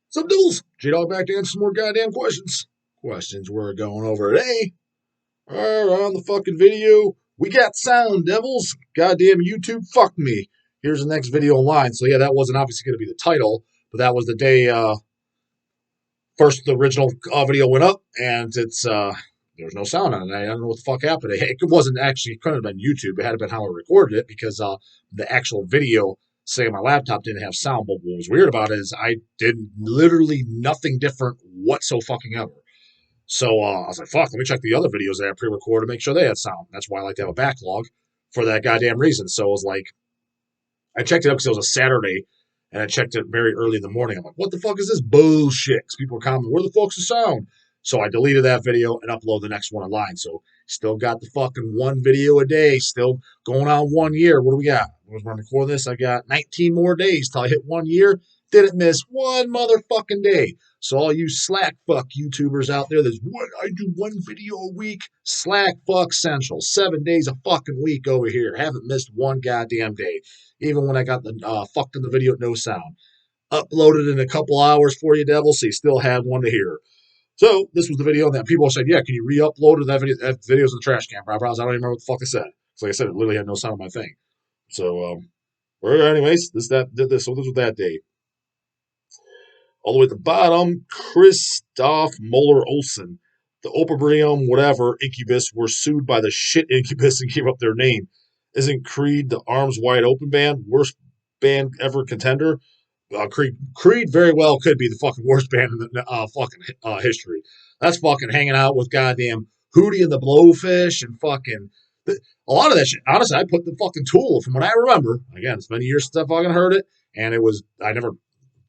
Some duels. J-Dog back to answer some more goddamn questions. Questions we're going over today are on the fucking video. We got sound devils. Goddamn YouTube, fuck me. Here's the next video online. So yeah, that wasn't obviously going to be the title, but that was the day first the original video went up, and it's there was no sound on it. I don't know what the fuck happened. It wasn't actually, it couldn't have been YouTube. It had to been how I recorded it because the actual video, say my laptop didn't have sound. But what was weird about it is I did literally nothing different whatsoever. So I was like, fuck, let me check the other videos that I pre-recorded to make sure they had sound. That's why I like to have a backlog for that goddamn reason. So it was like, I checked it up because it was a Saturday, and I checked it very early in the morning. I'm like, what the fuck is this bullshit? Because people were commenting, where the fuck's the sound? So I deleted that video and uploaded the next one online. So still got the fucking one video a day, still going on 1 year. What do we got? When I'm recording this, I got 19 more days till I hit 1 year. Didn't miss one motherfucking day. So all you slack fuck YouTubers out there, there's what I do one video a week. Slack fuck central. 7 days a fucking week over here. Haven't missed one goddamn day. Even when I got the fucked in the video with no sound. Uploaded in a couple hours for you, devil, so you still had one to hear. So this was the video that people said, yeah, can you re-upload that video? That video's in the trash can, bro. I don't even remember what the fuck I said. So like I said, it literally had no sound on my thing. So, well, anyways, did this. So this was that day. All the way at the bottom, Christoph Muller-Olsen. The Opprobrium, whatever, Incubus were sued by the shit Incubus and gave up their name. Isn't Creed the Arms Wide Open band? Worst band ever contender? Creed very well could be the fucking worst band in the fucking history. That's fucking hanging out with goddamn Hootie and the Blowfish and fucking a lot of that shit. Honestly, I put the fucking Tool from what I remember. Again, it's been years since I fucking heard it, and it was I never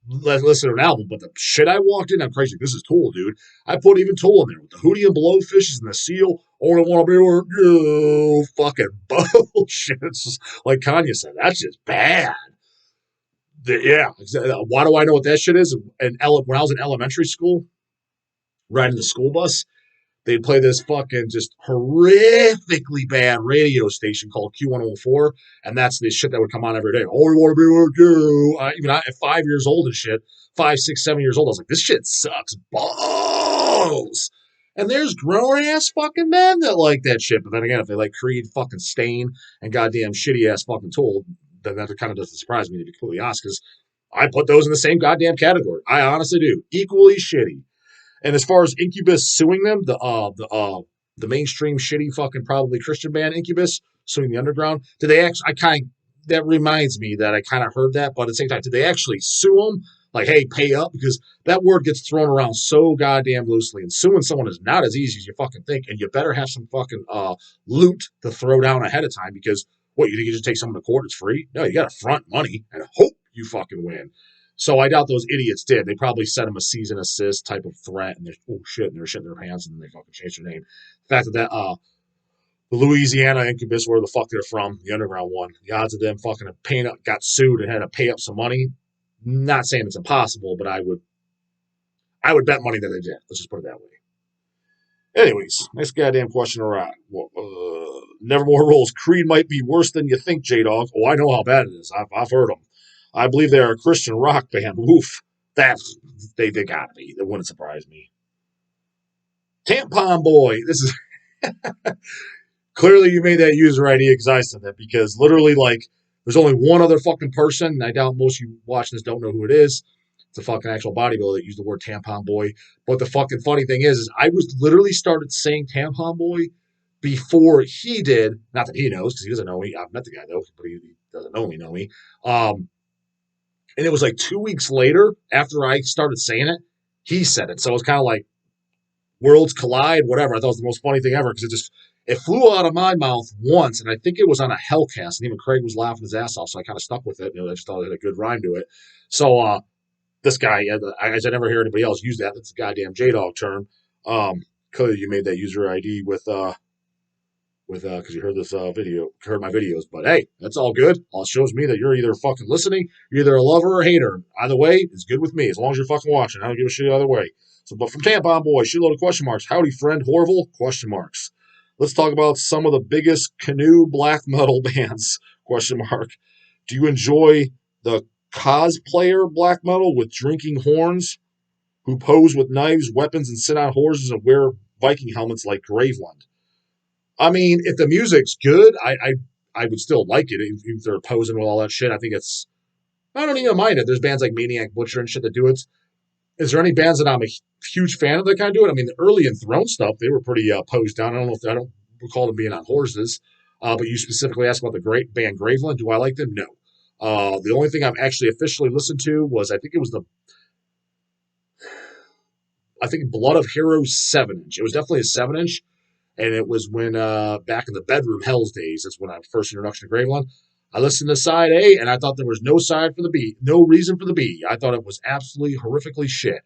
listened to an album, but the shit I walked in, I'm crazy. This is Tool, dude. I put even Tool in there with the Hootie and Blowfishes and the Seal. Only want to be with you. Fucking bullshit. It's just like Kanye said. That's just bad. Yeah. Why do I know what that shit is? When I was in elementary school, riding the school bus, they'd play this fucking just horrifically bad radio station called Q104, and that's the shit that would come on every day. Oh, we want to be with you. Even at 5 years old and shit, 5, 6, 7 years old, I was like, this shit sucks balls. And there's grown ass fucking men that like that shit. But then again, if they like Creed, fucking Stain, and goddamn shitty ass fucking Tool, then that kind of doesn't surprise me, to be completely honest, because I put those in the same goddamn category. I honestly do. Equally shitty. And as far as Incubus suing them, the mainstream shitty fucking probably Christian band Incubus suing the underground, did they actually? That reminds me that I kind of heard that, but at the same time, did they actually sue them? Like, hey, pay up, because that word gets thrown around so goddamn loosely, and suing someone is not as easy as you fucking think, and you better have some fucking loot to throw down ahead of time, because what, you think you just take someone to court, it's free? No, you got to front money and hope you fucking win. So I doubt those idiots did. They probably sent him a cease and assist type of threat, and they're and they're shitting their pants, and then they fucking changed their name. The fact that the Louisiana Incubus, where the fuck they're from, the underground one, the odds of them fucking paying up, got sued and had to pay up some money. Not saying it's impossible, but I would bet money that they did. Let's just put it that way. Anyways, next goddamn question around. Nevermore rules. Creed might be worse than you think, J-Dog. Oh, I know how bad it is. I've heard them. I believe they're a Christian rock band. Woof. They gotta be. That wouldn't surprise me. Tampon Boy. This is clearly you made that user ID because I said that, because literally, like, there's only one other fucking person, and I doubt most of you watching this don't know who it is. It's a fucking actual bodybuilder that used the word Tampon Boy. But the fucking funny thing is I was literally started saying Tampon Boy before he did. Not that he knows, because he doesn't know me. I've met the guy though, but he doesn't know me. And it was like 2 weeks later, after I started saying it, he said it. So it was kind of like worlds collide, whatever. I thought it was the most funny thing ever, because it flew out of my mouth once, and I think it was on a Hellcast, and even Craig was laughing his ass off, so I kind of stuck with it. I just thought it had a good rhyme to it. So this guy, I never hear anybody else use that. That's a goddamn J-Dog term. Clearly you made that user ID with because you heard this heard my videos. But hey, that's all good. All it shows me that you're either fucking listening, you're either a lover or a hater. Either way, it's good with me, as long as you're fucking watching. I don't give a shit either way. So, but from Tampon Boy, shitload of question marks. Howdy, friend Horville? Question marks. Let's talk about some of the biggest canoe black metal bands? Question mark. Do you enjoy the cosplayer black metal with drinking horns? who pose with knives, weapons, and sit on horses and wear Viking helmets like Graveland. I mean, if the music's good, I would still like it. If they're posing with all that shit, I think I don't even mind it. There's bands like Maniac Butcher and shit that do it. Is there any bands that I'm a huge fan of that kind of do it? I mean, the early Enthroned stuff, they were pretty posed down. I don't recall them being on horses. But you specifically asked about the great band Graveland. Do I like them? No. The only thing I've actually officially listened to was I think Blood of Heroes 7-inch. It was definitely a 7-inch. And it was when back in the bedroom Hell's days. That's when I first introduction to Graveland. I listened to side A, and I thought there was no side for the B, no reason for the B. I thought it was absolutely horrifically shit.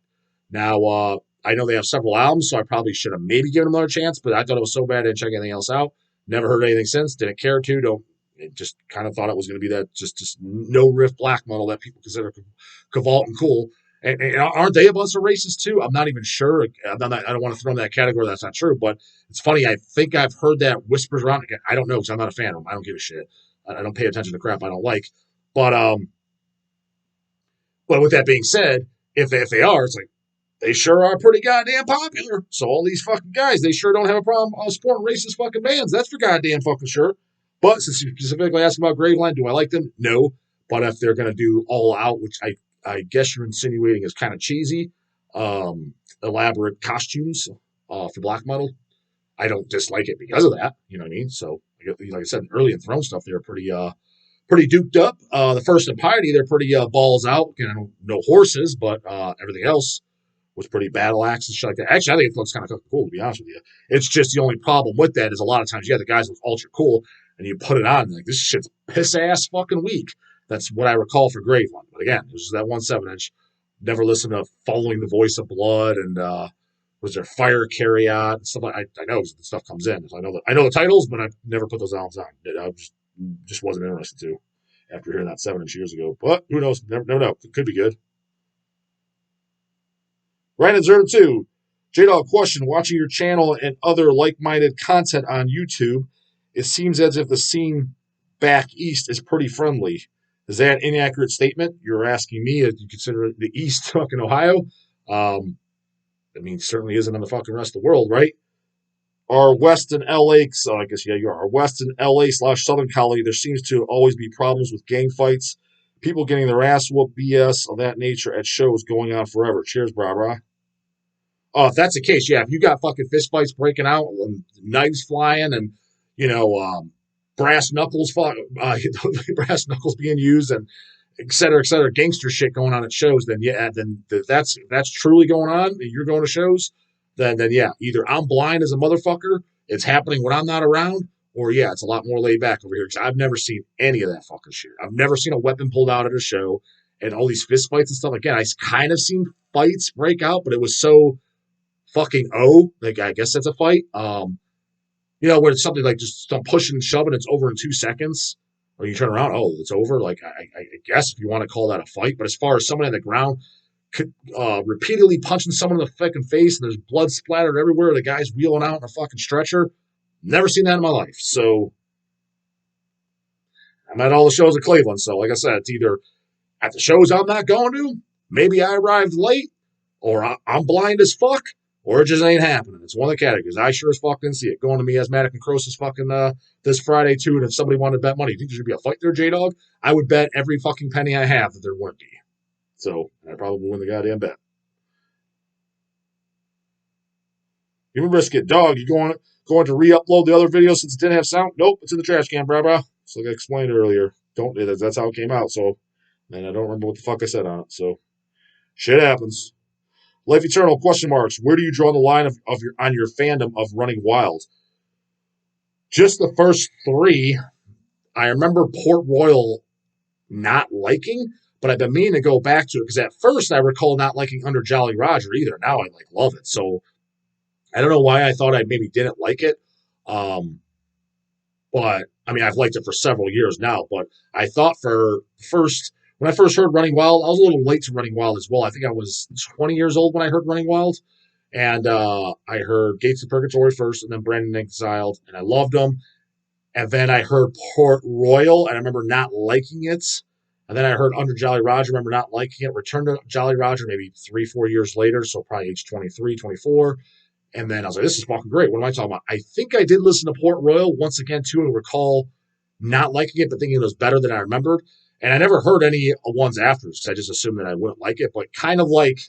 Now I know they have several albums, so I probably should have maybe given them another chance. But I thought it was so bad I didn't check anything else out. Never heard anything since. Didn't care to. Don't. Just kind of thought it was going to be that just no riff black metal that people consider Cavalt and cool. And aren't they a bunch of racists too? I'm not even sure. I don't want to throw in that category. That's not true. But it's funny. I think I've heard that whispers around. I don't know because I'm not a fan of them. I don't give a shit. I don't pay attention to crap I don't like. But with that being said, if they are, it's like they sure are pretty goddamn popular. So all these fucking guys, they sure don't have a problem supporting racist fucking bands. That's for goddamn fucking sure. But since you specifically asked about Graveland, do I like them? No. But if they're going to do All Out, which I guess you're insinuating is kind of cheesy, elaborate costumes for black metal, I don't dislike it because of that. You know what I mean? So, like I said, early Enthroned stuff, they were pretty duped up. The First in Piety, they're pretty balls out. You know, no horses, but everything else was pretty battle axe and shit like that. Actually, I think it looks kind of cool, to be honest with you. It's just the only problem with that is a lot of times you got the guys that look ultra cool, and you put it on, and like, this shit's piss-ass fucking weak. That's what I recall for Graveland. But again, it was that 1 7-inch. Never listened to Following the Voice of Blood and was there Fire Carry Out and stuff like I know the stuff comes in. So I know the titles, but I've never put those albums on. I just wasn't interested to after hearing that 7-inch years ago. But who knows? Never know. It could be good. Ryan 02. J-Dog question. Watching your channel and other like-minded content on YouTube, it seems as if the scene back east is pretty friendly. Is that an inaccurate statement? You're asking me if you consider the East fucking Ohio. I mean, certainly isn't in the fucking rest of the world, right? Our West and LA, so I guess, yeah, you are. Our West and LA/Southern Cali, there seems to always be problems with gang fights, people getting their ass whooped, BS of that nature at shows going on forever. Cheers, brah, brah. If that's the case, yeah, if you got fucking fist fights breaking out and knives flying and, brass knuckles brass knuckles being used and et cetera, gangster shit going on at shows, then yeah, then that's truly going on. You're going to shows, then yeah, either I'm blind as a motherfucker, it's happening when I'm not around, or yeah, it's a lot more laid back over here because I've never seen any of that fucking shit. I've never seen a weapon pulled out at a show and all these fist fights and stuff. Again, I kind of seen fights break out, but it was so fucking like I guess that's a fight. When it's something like just some pushing and shoving, it's over in 2 seconds. Or you turn around, it's over. Like, I guess if you want to call that a fight. But as far as someone on the ground repeatedly punching someone in the fucking face and there's blood splattered everywhere, the guy's wheeling out in a fucking stretcher, never seen that in my life. So I'm at all the shows in Cleveland. So like I said, it's either at the shows I'm not going to, maybe I arrived late, or I'm blind as fuck, or it just ain't happening. It's one of the categories. I sure as fuck didn't see it. Going to Miasmatic and Croesus fucking this Friday, too, and if somebody wanted to bet money, you think there should be a fight there, J-Dog? I would bet every fucking penny I have that there wouldn't be. So, I'd probably win the goddamn bet. You brisket, dog, you going to re-upload the other video since it didn't have sound? Nope, it's in the trash can, brah. So like I explained earlier. That's how it came out, so, and I don't remember what the fuck I said on it, so, shit happens. Life Eternal, question marks. Where do you draw the line on your fandom of Running Wild? Just the first 3. I remember Port Royal not liking, but I've been meaning to go back to it because at first I recall not liking Under Jolly Roger either. Now I love it. So I don't know why I thought I maybe didn't like it. But I mean, I've liked it for several years now, but I thought when I first heard Running Wild, I was a little late to Running Wild as well. I think I was 20 years old when I heard Running Wild. And I heard Gates of Purgatory first and then Brandon Exiled, and I loved them. And then I heard Port Royal, and I remember not liking it. And then I heard Under Jolly Roger, remember not liking it, returned to Jolly Roger maybe 3, 4 years later, so probably age 23, 24. And then I was like, this is fucking great. What am I talking about? I think I did listen to Port Royal once again, too, and recall not liking it, but thinking it was better than I remembered. And I never heard any ones after, so I just assumed that I wouldn't like it, but kind of like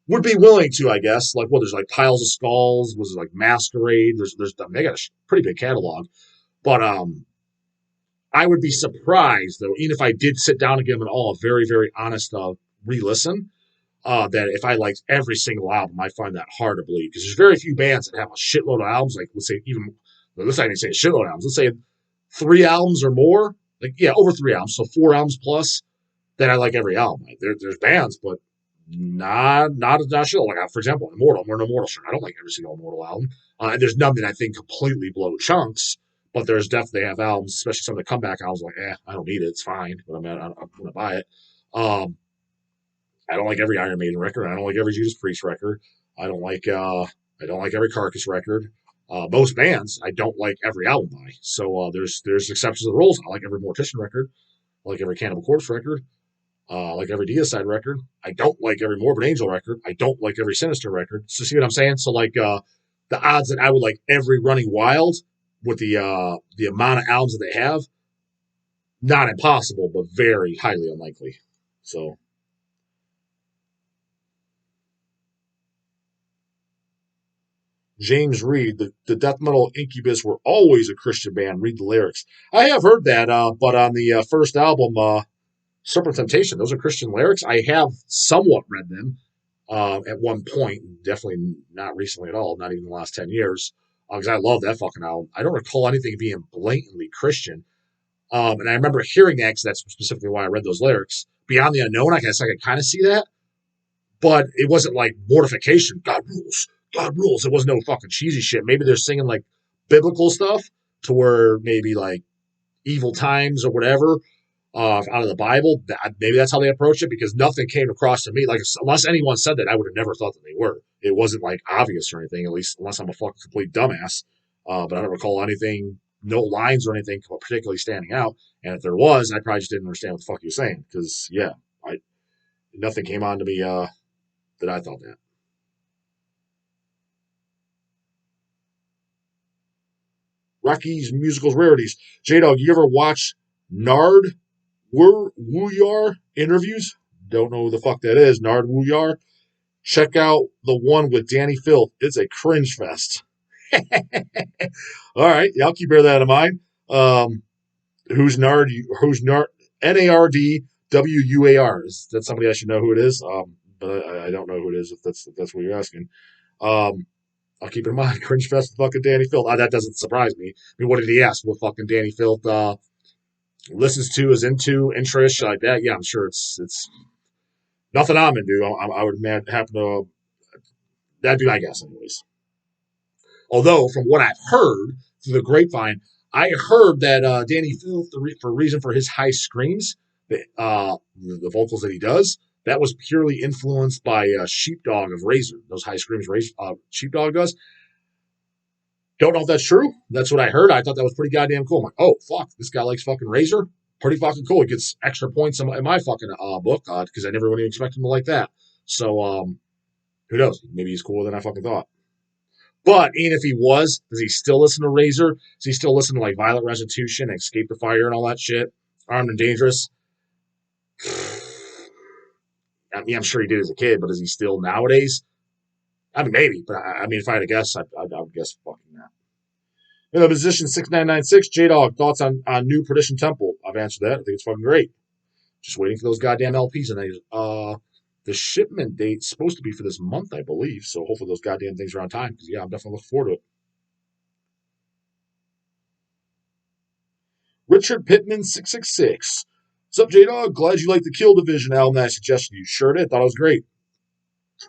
would be willing to, I guess. Like, well, there's like Piles of Skulls, was like Masquerade. They got a pretty big catalog. But I would be surprised, though, even if I did sit down and give them all a very, very honest re-listen, that if I liked every single album, I find that hard to believe. Because there's very few bands that have a shitload of albums. Like, let's say even, let's not even say a shitload of albums. Let's say 3 albums or more. Like, yeah, over 3 albums. So 4 albums plus, then I like every album. Like, there's bands, but not shit. Like, for example, Immortal. We're an Immortal shirt. I don't like every single Immortal album. And there's none that I think completely blow chunks. But there's definitely have albums, especially some of the comeback albums. Like, I don't need it. It's fine, but I'm going to buy it. I don't like every Iron Maiden record. I don't like every Judas Priest record. I don't like every Carcass record. Most bands, I don't like every album by. So there's exceptions to the rules. I like every Mortician record. I like every Cannibal Corpse record. I like every Deicide record. I don't like every Morbid Angel record. I don't like every Sinister record. So see what I'm saying? So like the odds that I would like every Running Wild with the amount of albums that they have, not impossible, but very highly unlikely. So. James Reed, the death metal Incubus were always a Christian band. Read the lyrics. I have heard that, but on the first album, Serpent Temptation, those are Christian lyrics. I have somewhat read them at one point, definitely not recently at all, not even the last 10 years, because I love that fucking album. I don't recall anything being blatantly Christian. And I remember hearing that because that's specifically why I read those lyrics. Beyond the Unknown, I guess I could kind of see that, but it wasn't like mortification. God rules. God rules. It wasn't no fucking cheesy shit. Maybe they're singing like biblical stuff to where maybe like evil times or whatever out of the Bible. Maybe that's how they approach it because nothing came across to me. Like, unless anyone said that, I would have never thought that they were. It wasn't like obvious or anything, at least unless I'm a fucking complete dumbass. But I don't recall anything, no lines or anything particularly standing out. And if there was, I probably just didn't understand what the fuck he was saying because, yeah, nothing came on to me that I thought that. Rocky's Musicals Rarities. J-Dog, you ever watch Nard Wooyar interviews? Don't know who the fuck that is. Nard Wooyar. Check out the one with Danny Filth. It's a cringe fest. All right. Yeah, I'll keep that in mind. Who's Nard? Nardwuar. Is that somebody I should know who it is? But I don't know who it is if that's what you're asking. I'll keep in mind, cringe fest with fucking Danny Filth. That doesn't surprise me. I mean, what did he ask? What fucking Danny Filth listens to, is into, interest, like that? Yeah, I'm sure it's nothing I'm into. I would happen to, that'd be my guess anyways. Although, from what I've heard through the grapevine, I heard that Danny Filth, for reason for his high screams, the vocals that he does, that was purely influenced by Sheepdog of Razor. Those high screams Sheepdog does. Don't know if that's true. That's what I heard. I thought that was pretty goddamn cool. I'm like, oh, fuck, this guy likes fucking Razor. Pretty fucking cool. He gets extra points in my fucking book because I never would expect him to like that. So, who knows? Maybe he's cooler than I fucking thought. But even if he was, does he still listen to Razor? Does he still listen to like Violent Restitution, Escape the Fire, and all that shit? Armed and Dangerous? I mean, I'm sure he did as a kid, but is he still nowadays? I mean, maybe, but I mean, if I had to guess, I would guess fucking that. The Musician 6996, J-Dog, thoughts on New Perdition Temple? I've answered that. I think it's fucking great. Just waiting for those goddamn LPs. And the shipment date's supposed to be for this month, I believe. So hopefully those goddamn things are on time. Because, yeah, I'm definitely looking forward to it. Richard Pittman 666. What's up, J-Dog? Glad you liked the Kill Division album that I suggested you. Sure did. Thought it was great.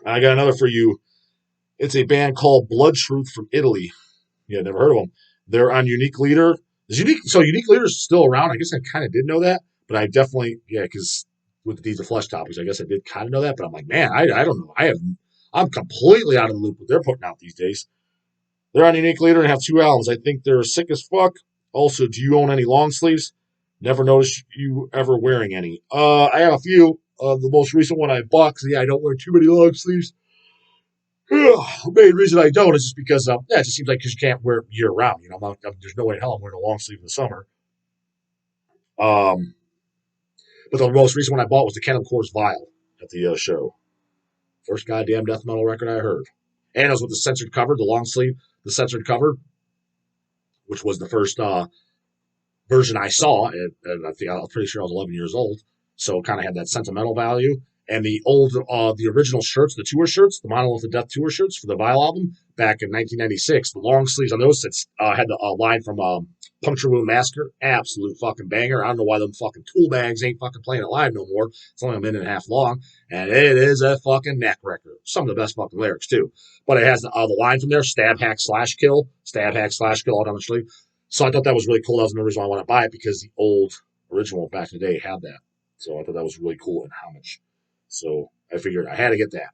I got another for you. It's a band called Blood Truth from Italy. Yeah, never heard of them. They're on Unique Leader. Unique Leader is still around. I guess I kind of did know that, but I definitely, because with the Deeds of Flesh topics, I guess I did kind of know that. But I'm like, man, I don't know. I'm completely out of the loop what they're putting out these days. They're on Unique Leader and have 2 albums. I think they're sick as fuck. Also, do you own any long sleeves? Never noticed you ever wearing any. I have a few. The most recent one I bought, because I don't wear too many long sleeves. The main reason I don't is just because, it just seems like because you can't wear it year round. There's no way in hell I'm wearing a long sleeve in the summer. Um, but the most recent one I bought was the Cannibal Corpse Vial at the show. First goddamn death metal record I heard. And it was with the censored cover, the long sleeve, the censored cover, which was the first version I saw. And I'm pretty sure I was 11 years old. So it kind of had that sentimental value. And the the original shirts, the tour shirts, the Monolith of Death tour shirts for the Vile album back in 1996, the long sleeves on those had the line from Puncture Wound Massacre. Absolute fucking banger. I don't know why them fucking tool bags ain't fucking playing it live no more. It's only a minute and a half long. And it is a fucking neck record. Some of the best fucking lyrics, too. But it has the line from there, stab, hack, slash, kill. Stab, hack, slash, kill all down the sleeve. So I thought that was really cool. That was another reason why I want to buy it, because the old original back in the day had that. So I thought that was really cool and homage. So I figured I had to get that.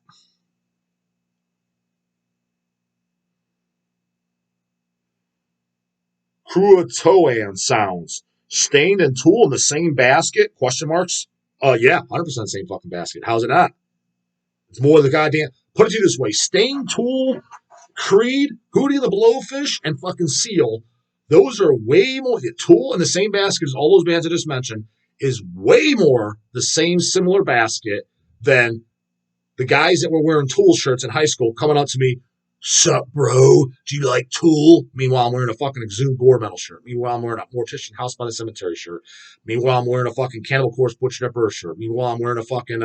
Cruatoan sounds. Stained and Tool in the same basket? Question marks. Yeah, 100% same fucking basket. How's it not? It's more the goddamn. Put it to you this way: Stained, Tool, Creed, Hootie and the Blowfish, and fucking Seal. Those are way more. Tool in the same basket as all those bands I just mentioned is way more the same similar basket than the guys that were wearing Tool shirts in high school coming up to me, "Sup, bro? Do you like Tool?" Meanwhile, I'm wearing a fucking Exhumed Gore Metal shirt. Meanwhile, I'm wearing a Mortician House by the Cemetery shirt. Meanwhile, I'm wearing a fucking Cannibal Corpse Butcher at Birth shirt. Meanwhile, I'm wearing a fucking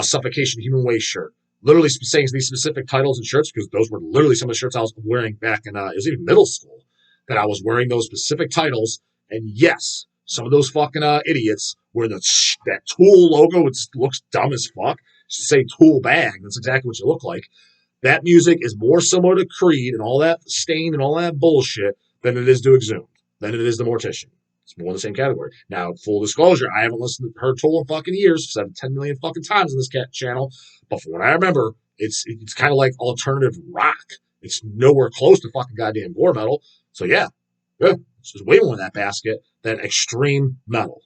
Suffocation Human Waste shirt. Literally saying these specific titles and shirts, because those were literally some of the shirts I was wearing back in, it was even middle school, that I was wearing those specific titles. And yes, some of those fucking idiots wearing that Tool logo, it looks dumb as fuck. Say Tool bag, that's exactly what you look like. That music is more similar to Creed and all that Stain and all that bullshit than it is to Exhumed, than it is the Mortician. It's more in the same category. Now, full disclosure, I haven't listened to her Tool in fucking years, because I've 10 million fucking times on this channel. But from what I remember, it's kind of like alternative rock. It's nowhere close to fucking goddamn gore metal. So yeah, it's way more in that basket than extreme metal.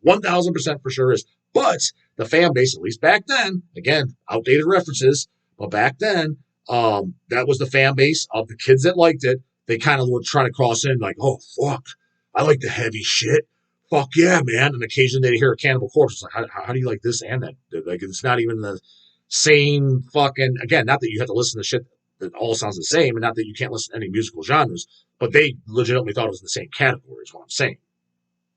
1,000% for sure is. But the fan base, at least back then, again, outdated references, but back then, that was the fan base of the kids that liked it. They kind of were trying to cross in like, "Oh, fuck, I like the heavy shit. Fuck yeah, man." And occasionally they'd hear a Cannibal Corpse. It's like, how do you like this and that? Like, it's not even the same fucking, again, not that you have to listen to shit that all sounds the same, and not that you can't listen to any musical genres, but they legitimately thought it was in the same category, is what I'm saying.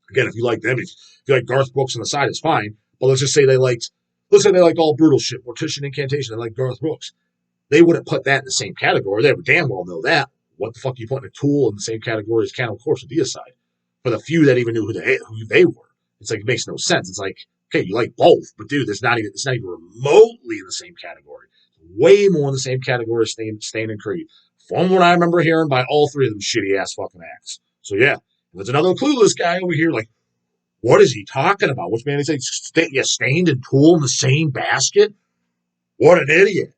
Again, if you like them, if you like Garth Brooks on the side, it's fine. But let's say they liked all brutal shit, Mortician Incantation, they like Garth Brooks. They wouldn't put that in the same category. They would damn well know that. What the fuck are you putting a Tool in the same category as Cannibal Corpse or Deicide? For the few that even knew who they were, it's like, it makes no sense. It's like, okay, you like both, but dude, it's not even remotely in the same category. Way more in the same category as Stain and Creed, from what I remember hearing by all three of them shitty ass fucking acts. So yeah, there's another clueless guy over here like, what is he talking about? Which man is saying? Stained and Tool in the same basket? What an idiot!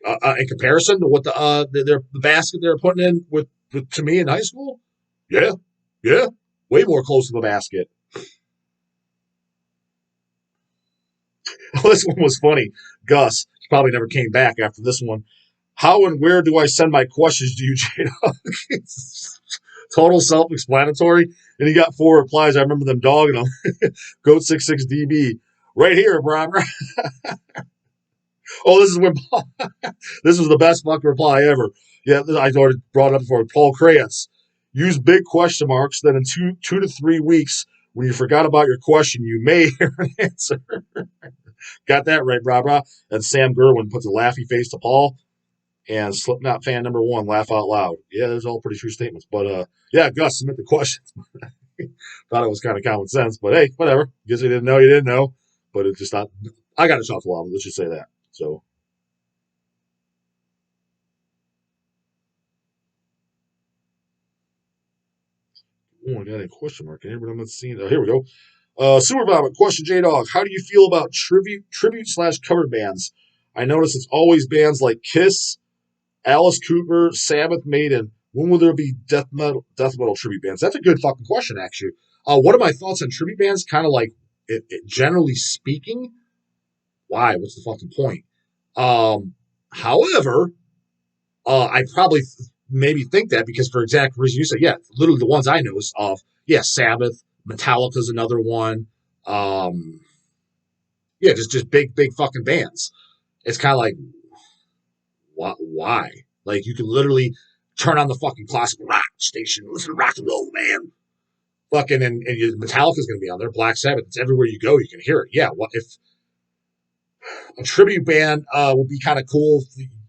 In comparison to what the basket they're putting in with to me in high school, yeah, way more close to the basket. This one was funny. Gus probably never came back after this one. How and where do I send my questions to you, J-Dog? Total self-explanatory. And he got 4 replies. I remember them dogging him. Goat66DB. Right here, bro. Oh, this is when this was the best fucking reply ever. Yeah, I already brought it up before. Paul Krayas. Use big question marks. Then in two to 3 weeks, when you forgot about your question, you may hear an answer. Got that right, brah. And Sam Gerwin puts a laughy face to Paul. And Slipknot fan number 1, laugh out loud. Yeah, those are all pretty true statements. But yeah, Gus, submit the questions. Thought it was kind of common sense, but hey, whatever. Guess you didn't know. But it just not. I got a shot for lava. Let's just say that. So. Oh, I got a question mark in here, but I'm not seeing it. Oh, here we go. Super Vomit, question J-Dog. How do you feel about tribute/cover bands? I notice it's always bands like Kiss, Alice Cooper, Sabbath, Maiden. When will there be death metal tribute bands? That's a good fucking question, actually. What are my thoughts on tribute bands? Kind of like, generally speaking, why? What's the fucking point? However, I probably maybe think that because for exact reason you said, yeah, literally the ones I know is yeah, Sabbath, Metallica's another one. Um, yeah, just big fucking bands. It's kind of like, why? Like you can literally turn on the fucking classical rock station, listen to rock and roll, man. Fucking and Metallica's going to be on there. Black Sabbath. It's everywhere you go. You can hear it. Yeah. What if a tribute band would be kind of cool?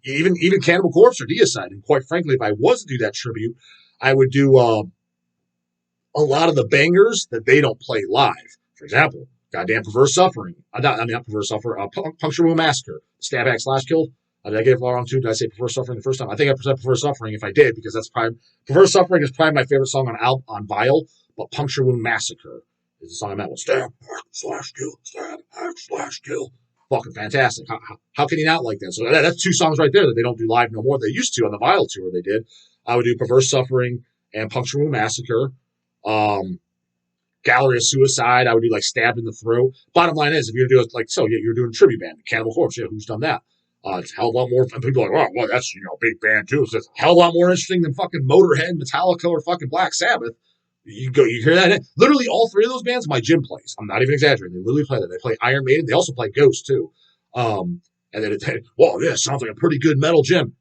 Even Cannibal Corpse or Deicide. And quite frankly, if I was to do that tribute, I would do a lot of the bangers that they don't play live. For example, goddamn Perverse Suffering. Not Perverse Suffering. Puncture Wound Massacre. Stab Hack Slash Kill. Did I get it wrong too? Did I say Perverse Suffering the first time? I think I said Perverse Suffering if I did, because that's probably Perverse Suffering is probably my favorite song on Vile, but Puncture Wound Massacre is the song I meant with Stab Hack Slash Kill. Stab Hack Slash Kill. Fucking fantastic. How can you not like that? So that's two songs right there that they don't do live no more. They used to on the Vile tour. They did. I would do Perverse Suffering and Puncture Wound Massacre. Gallery of Suicide, I would do like Stabbed in the Throat. Bottom line is, if you're doing like, so yeah, you're doing a tribute band, Cannibal Corpse, yeah, who's done that? It's a hell of a lot more fun. People are like, oh, well, that's, big band too. So it's a hell of a lot more interesting than fucking Motorhead, Metallica, or fucking Black Sabbath. You hear that? Literally all three of those bands, my gym plays. I'm not even exaggerating. They literally play that. They play Iron Maiden. They also play Ghost too. And then well, yeah, sounds like a pretty good metal gym.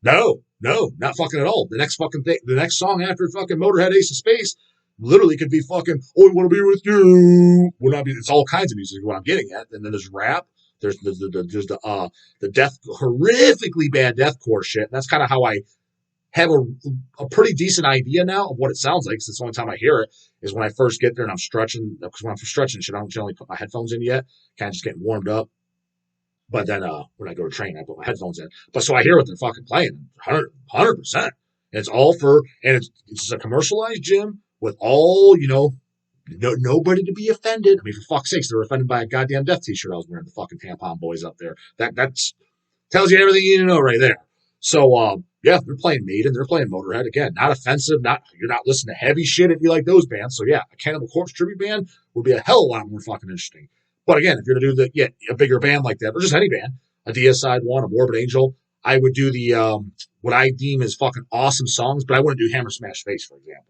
No, not fucking at all. The next fucking thing, the next song after fucking Motorhead Ace of Space literally could be fucking, oh, we want to be with you. Would not be, it's all kinds of music, what I'm getting at. And then there's rap. There's the death, horrifically bad deathcore shit. And that's kind of how I have a pretty decent idea now of what it sounds like, because it's the only time I hear it is when I first get there and I'm stretching. Because when I'm stretching shit, I don't generally put my headphones in yet. Kind of just getting warmed up. But then when I go to train, I put my headphones in. But so I hear what they're fucking playing, 100%. And it's all for, and it's a commercialized gym with all, nobody to be offended. I mean, for fuck's sakes, they were offended by a goddamn death t-shirt I was wearing. The fucking tampon boys up there. That's tells you everything you need to know right there. So yeah, they're playing Maiden, they're playing Motorhead again. Not offensive. You're not listening to heavy shit if you like those bands. So yeah, a Cannibal Corpse tribute band would be a hell of a lot more fucking interesting. But again, if you're gonna do a bigger band like that, or just any band, a Deicide one, a Morbid Angel, I would do the what I deem as fucking awesome songs, but I wouldn't do Hammer Smash Face, for example.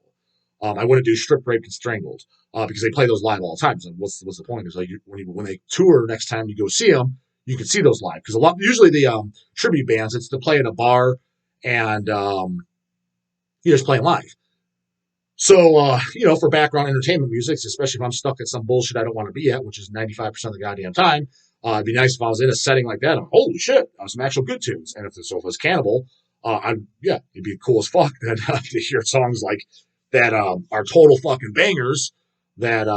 I wouldn't do Strip Raped and Strangled because they play those live all the time. So what's the point? Is like when they tour next time you go see them, you can see those live, because usually the tribute bands, it's to play at a bar and you're just playing live. So, for background entertainment music, especially if I'm stuck at some bullshit I don't want to be at, which is 95% of the goddamn time, it'd be nice if I was in a setting like that. Holy shit, some actual good tunes. And if it's Cannibal, it'd be cool as fuck to hear songs like that are total fucking bangers that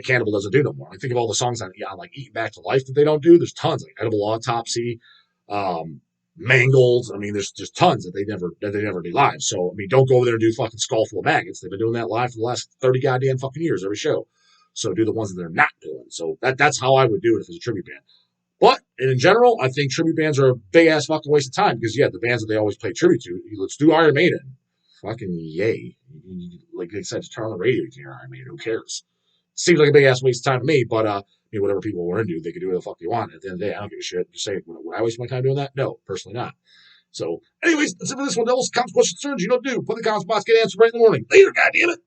Cannibal doesn't do no more. I think of all the songs on like Eating Back to Life that they don't do. There's tons, like Edible Autopsy, Mangled. I mean, there's just tons that they never do live. So I mean, don't go over there and do fucking Skull Full of Maggots. They've been doing that live for the last 30 goddamn fucking years, every show. So do the ones that they're not doing. So that's how I would do it if it's a tribute band. But in general, I think tribute bands are a big ass fucking waste of time, because the bands that they always play tribute to, let's do Iron Maiden. Fucking yay. Like they said, just turn on the radio to hear Iron Maiden. Who cares? Seems like a big ass waste of time to me, but whatever people were into, they could do whatever the fuck they want. At the end of the day, I don't give a shit. Just say, would I waste my time doing that? No, personally not. So, anyways, that's it for this one, Devils. Comments, questions, concerns, you know what to do. Put in the comments box, get answered right in the morning. Later, goddammit.